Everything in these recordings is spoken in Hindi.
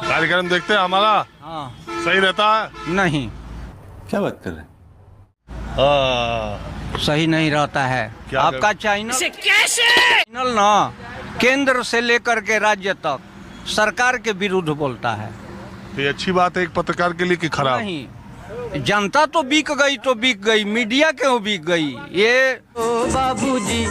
कार्यक्रम देखते हैं हमारा? हाँ। सही रहता है? नहीं, क्या बात कर रहे हैं? सही नहीं रहता है। क्या आपका चैनल ना केंद्र से लेकर के राज्य तक सरकार के विरुद्ध बोलता है। तो ये अच्छी बात है एक पत्रकार के लिए कि खराब? नहीं, जनता तो बिक गई तो बिक गई, मीडिया क्यों बिक गई? ये बाबूजी,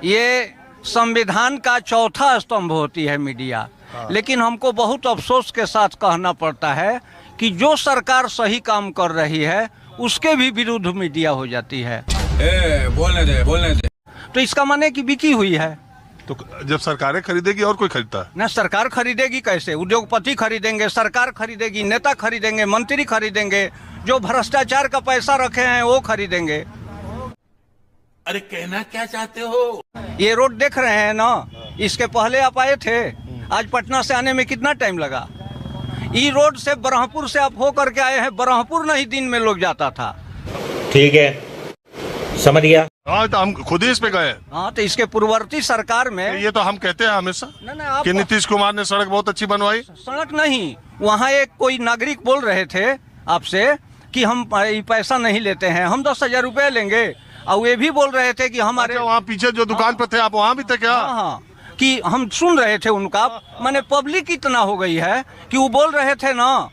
ये संविधान का चौथा स्तंभ होती है मीडिया। लेकिन हमको बहुत अफसोस के साथ कहना पड़ता है कि जो सरकार सही काम कर रही है उसके भी विरुद्ध मीडिया हो जाती है। बोलने दे। तो इसका माने कि बिकी हुई है। तो जब सरकारें खरीदेगी और कोई खरीदता है? न सरकार खरीदेगी कैसे? उद्योगपति खरीदेंगे, सरकार खरीदेगी, नेता खरीदेंगे, मंत्री खरीदेंगे, जो भ्रष्टाचार का पैसा रखे हैं वो खरीदेंगे। अरे कहना क्या चाहते हो? ये रोड देख रहे हैं ना, इसके पहले आप आए थे, आज पटना से आने में कितना टाइम लगा? ई रोड से ब्रह्मपुर से आप हो करके आए हैं, ब्रह्मपुर नहीं दिन में लोग जाता था। ठीक है, समझ गया। हाँ, तो हम खुद ही इस पे गए। हाँ, तो इसके पूर्ववर्ती सरकार में ये तो हम कहते हैं हमेशा आप कि नीतीश कुमार ने सड़क बहुत अच्छी बनवाई। सड़क नहीं, वहाँ एक कोई नागरिक बोल रहे थे आपसे कि हम पैसा नहीं लेते हैं, हम 10,000 रुपए लेंगे, और ये भी बोल रहे थे कि हमारे वहाँ पीछे जो दुकान पे थे आप वहाँ भी थे क्या? हाँ, कि हम सुन रहे थे उनका। माने पब्लिक इतना हो गई है कि वो बोल रहे थे ना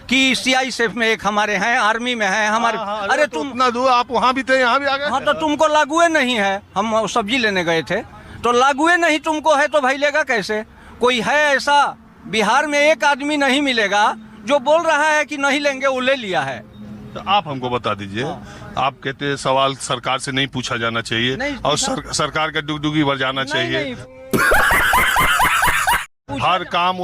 कि सीआईएसएफ में एक हमारे हैं, आर्मी में है हमारे। अरे तुम इतना दूर आप वहाँ भी थे, यहाँ भी आ गए। हाँ, तो तुमको लागुए नहीं है। हम सब्जी लेने गए थे तो लागुए नहीं तुमको है तो भाई लेगा कैसे? कोई है ऐसा बिहार में एक आदमी नहीं मिलेगा जो बोल रहा है कि नहीं लेंगे, वो ले लिया है। तो आप हमको बता दीजिए, आप कहते हैं सवाल सरकार से नहीं पूछा जाना चाहिए और सरकार का डुगडुगी भर जाना चाहिए। हर काम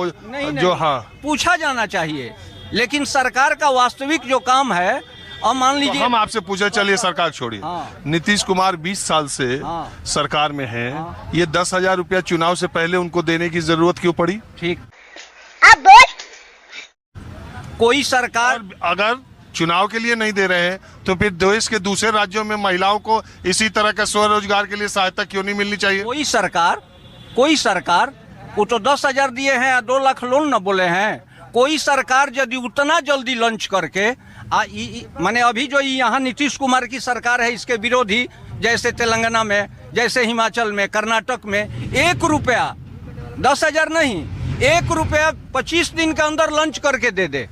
जो हाँ पूछा जाना चाहिए, लेकिन सरकार का वास्तविक जो काम है, अब मान लीजिए हम आपसे पूछे, चलिए सरकार छोड़िए। नीतीश कुमार 20 साल से सरकार में हैं, ये 10,000 रुपया चुनाव से पहले उनको देने की जरूरत क्यों पड़ी? ठीक, अब कोई सरकार अगर चुनाव के लिए नहीं दे रहे हैं तो फिर देश के दूसरे राज्यों में महिलाओं को इसी तरह का स्वरोजगार के लिए सहायता क्यों नहीं मिलनी चाहिए? कोई सरकार वो तो 10,000 दिए हैं या 2 लाख लोन न बोले हैं। कोई सरकार यदि उतना जल्दी लॉन्च करके माने अभी जो यहाँ नीतीश कुमार की सरकार है इसके विरोधी, जैसे तेलंगाना में, जैसे हिमाचल में, कर्नाटक में 1 रुपया 10,000 नहीं, 1 रुपया 25 दिन के अंदर लॉन्च करके दे दे।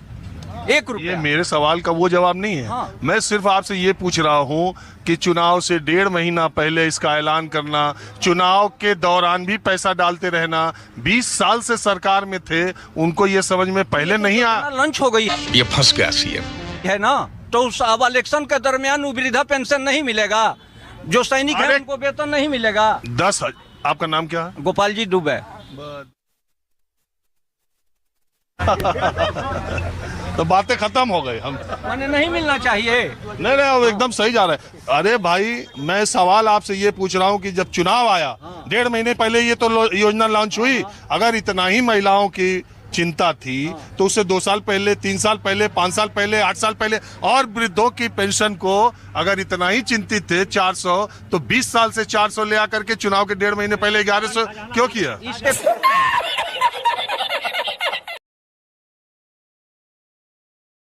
1 रुपया। ये मेरे सवाल का वो जवाब नहीं है। हाँ। मैं सिर्फ आपसे ये पूछ रहा हूँ कि चुनाव से 1.5 महीना पहले इसका ऐलान करना, चुनाव के दौरान भी पैसा डालते रहना, 20 साल से सरकार में थे, उनको ये समझ में पहले नहीं आया। लॉन्च हो गई, ये फंस गया सीएम है ना, तो उस अब इलेक्शन के दरमियान वृद्धा पेंशन नहीं मिलेगा, जो सैनिक है उनको वेतन नहीं मिलेगा। 10 आपका नाम क्या है? गोपाल जी दुबे। तो बातें खत्म हो गई। हम माने नहीं मिलना चाहिए। नहीं, वो एकदम सही जा रहा है। अरे भाई, मैं सवाल आपसे ये पूछ रहा हूँ कि जब चुनाव आया 1.5 महीने पहले ये तो योजना लॉन्च हुई, अगर इतना ही महिलाओं की चिंता थी तो उससे 2 साल पहले, 3 साल पहले, 5 साल पहले, 8 साल पहले, और वृद्धों की पेंशन को अगर इतना ही चिंतित थे 400, तो 20 साल से 400 ले आकर के चुनाव के 1.5 महीने पहले 1100 क्यों किया?